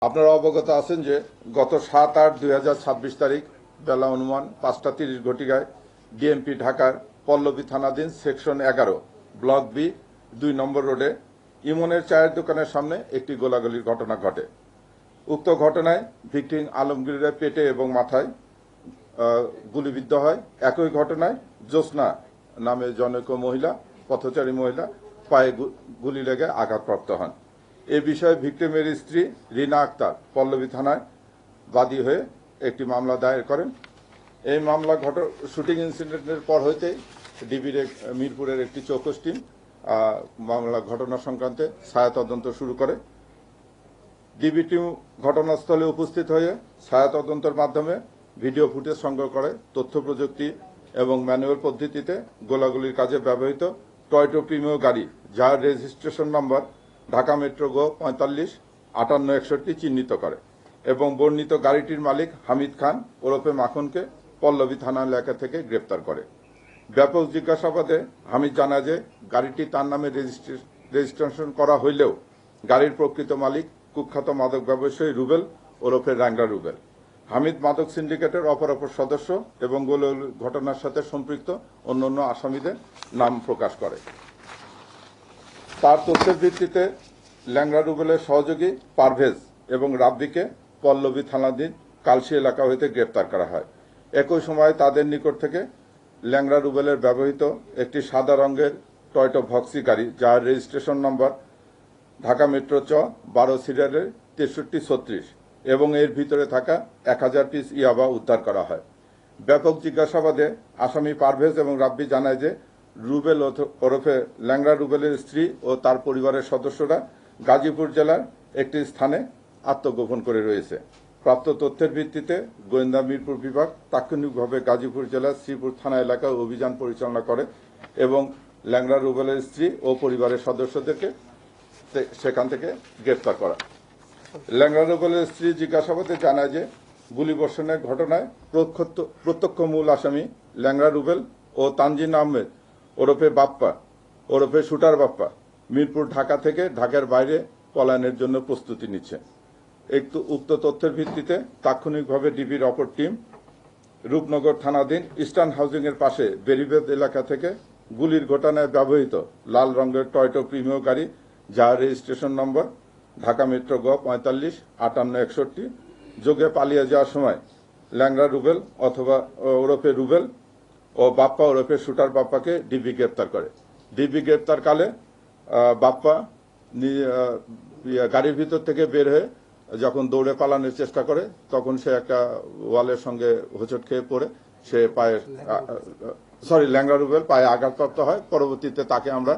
আপনারা অবগত আছেন যে গত ৭-৮-২০২৬ তারিখ বেলা অনুমান ৫টা ৩০ ঘটিকায় ডিএমপি ঢাকার পল্লবী থানাধীন সেকশন ১১ ব্লক বি ২ নম্বর রোডে ইমনের চায়ের দোকানের সামনে একটি গোলাগুলির ঘটনা ঘটে। উক্ত ঘটনায় ভিকটিম আলমগীরের পেটে এবং মাথায় গুলিবিদ্ধ হয়। একই ঘটনায় জ্যোৎস্না নামে জনৈক মহিলা, পথচারী মহিলা পায়ে গুলি লেগে আঘাতপ্রাপ্ত হন। এ বিষয়ে ভিকটিমের স্ত্রী রিনা আক্তার পল্লবী থানায় বাদী হয়ে একটি মামলা দায়ের করেন। এই মামলা শুটিং ইনসিডেন্টের পর হইতে ডিবির মিরপুরের একটি চৌকস টিম মামলা ঘটনা সংক্রান্তে ছায়া তদন্ত শুরু করে। ডিবি টিম ঘটনাস্থলে উপস্থিত হয়ে ছায়া তদন্তের মাধ্যমে ভিডিও ফুটেজ সংগ্রহ করে তথ্য প্রযুক্তি এবং ম্যানুয়াল পদ্ধতিতে গোলাগুলির কাজে ব্যবহৃত টয়োটা প্রিমিও গাড়ি, যার রেজিস্ট্রেশন নম্বর ঢাকা মেট্রো গো 45-5861 চিহ্নিত করে এবং বর্ণিত গাড়িটির মালিক হামিদ খান ওরফে মাখনকে পল্লবী থানা এলাকা থেকে গ্রেপ্তার করে। ব্যাপক জিজ্ঞাসাবাদে হামিদ জানায় যে গাড়িটি তার নামে রেজিস্ট্রেশন করা হইলেও গাড়ির প্রকৃত মালিক কুখ্যাত মাদক ব্যবসায়ী রুবেল ওরফে র্যাংরা রুবেল। হামিদ মাদক সিন্ডিকেটের অপরাপর সদস্য এবং ঘটনার সাথে সম্পৃক্ত অন্যান্য আসামিদের নাম প্রকাশ করে। তার তথ্যের ভিত্তিতে ল্যাংড়া রুবেলের সহযোগী পারভেজ এবং রাব্বিকে পল্লবী থানাধীন কালশি এলাকা হইতে গ্রেপ্তার করা হয়। একই সময় তাদের নিকট থেকে ল্যাংড়া রুবেলের ব্যবহৃত একটি সাদা রঙের টয়োটা ভক্সি গাড়ি, যার রেজিস্ট্রেশন নম্বর ঢাকা মেট্রো 12 সিরিয়ালের 6336 এবং এর ভিতরে থাকা 1000 পিস ইয়াবা উদ্ধার করা হয়। ব্যাপক জিজ্ঞাসাবাদে আসামি পারভেজ এবং রাব্বি জানায় যে রুবেল ওরফে ল্যাংড়া রুবেলের স্ত্রী ও তার পরিবারের সদস্যরা গাজীপুর জেলার একটি স্থানে আত্মগোপন করে রয়েছে। প্রাপ্ত তথ্যের ভিত্তিতে গোয়েন্দা মিরপুর বিভাগ তাৎক্ষণিকভাবে গাজীপুর জেলার শ্রীপুর থানা এলাকায় অভিযান পরিচালনা করে এবং ল্যাংড়া রুবেলের স্ত্রী ও পরিবারের সদস্যদেরকে সেখান থেকে গ্রেপ্তার করা। ল্যাংড়া রুবেলের স্ত্রী জিজ্ঞাসাবাদে জানায় যে গুলিবর্ষণের ঘটনায় প্রত্যক্ষ মূল আসামি ল্যাংড়া রুবেল ও তানজিন আহমেদ ওরফে বাপ্পা ওরফে শুটার বাপ্পা মিরপুর ঢাকা থেকে ঢাকার বাইরে পলায়নের জন্য প্রস্তুতি নিচ্ছে। উক্ত তথ্যের ভিত্তিতে তাৎক্ষণিকভাবে ডিবির অপর টিম রূপনগর থানাধীন ইস্টার্ন হাউজিং এর পাশে বেরিবেদ এলাকা থেকে গুলির ঘটনায় ব্যবহৃত লাল রঙের টয়োটা প্রিমিও গাড়ি, যার রেজিস্ট্রেশন নম্বর ঢাকা মেট্রো গ 45-5861 যোগে পালিয়ে যাওয়ার সময় ল্যাংড়া রুবেল অথবা ওরফে রুবেল ও বাপ্পা ওরফে শুটার বাপ্পাকে ডিবি গ্রেপ্তার করে। ডিবি গ্রেপ্তারকালে বাপ্পা গাড়ির ভিতর থেকে বের হয়ে যখন দৌড়ে পালানোর চেষ্টা করে তখন সে একটা ওয়ালের সঙ্গে হোঁচট খেয়ে পড়ে সে ল্যাংড়া রুবেল পায়ে আঘাতপ্রাপ্ত হয়। পরবর্তীতে তাকে আমরা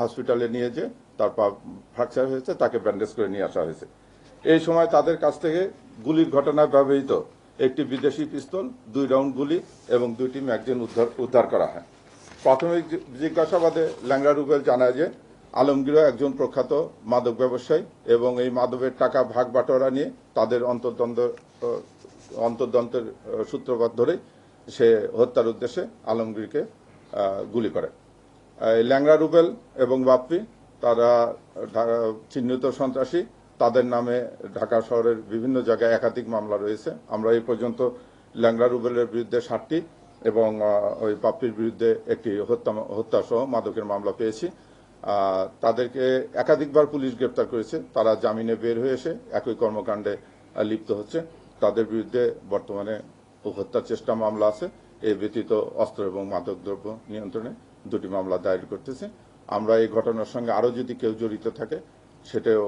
হসপিটালে নিয়ে যে তার পা ফ্র্যাকচার হয়েছে, তাকে ব্যান্ডেজ করে নিয়ে আসা হয়েছে। এই সময় তাদের কাছ থেকে গুলির ঘটনায় ব্যবহৃত একটি বিদেশি পিস্তল, 2 রাউন্ড গুলি এবং 2টি ম্যাগাজিন উদ্ধার করা হয়। প্রাথমিক জিজ্ঞাসাবাদে ল্যাংড়া রুবেল জানায় যে আলমগীরও একজন প্রখ্যাত মাদক ব্যবসায়ী এবং এই মাদকের টাকা ভাগ বাটোয়ারা নিয়ে তাদের অন্তর্দ্বন্দ্বের সূত্রপাত ধরেই সে হত্যার উদ্দেশ্যে আলমগীরকে গুলি করে। ল্যাংড়া রুবেল এবং বাপ্পি তারা চিহ্নিত সন্ত্রাসী, তাদের নামে ঢাকা শহরের বিভিন্ন জায়গায় একাধিক মামলা রয়েছে। আমরা এই পর্যন্ত ল্যাংড়া রুবেলের বিরুদ্ধে 7টি এবং ওই বাপ্পির বিরুদ্ধে একটি হত্যা সহ মাদকের মামলা পেয়েছি। তাদেরকে একাধিকবার পুলিশ গ্রেপ্তার করেছে। তারা জামিনে বের হয়ে এসে একই কর্মকাণ্ডে লিপ্ত হচ্ছে। তাদের বিরুদ্ধে বর্তমানে হত্যার চেষ্টা মামলা আছে। এ ব্যতীত অস্ত্র এবং মাদক দ্রব্য নিয়ন্ত্রণে 2টি মামলা দায়ের করতেছে। আমরা এই ঘটনার সঙ্গে আরও যদি কেউ জড়িত থাকে সেটাও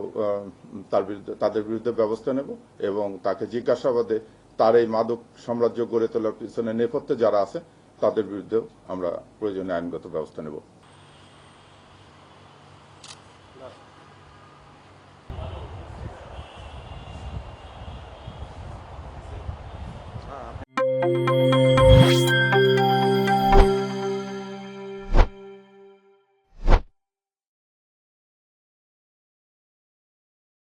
তাদের বিরুদ্ধে ব্যবস্থা নেব এবং তাকে জিজ্ঞাসাবাদে তার এই মাদক সাম্রাজ্য গড়ে তোলার পিছনে নেপথ্যে যারা আছে তাদের বিরুদ্ধেও আমরা প্রয়োজনীয় আইনগত ব্যবস্থা নেব।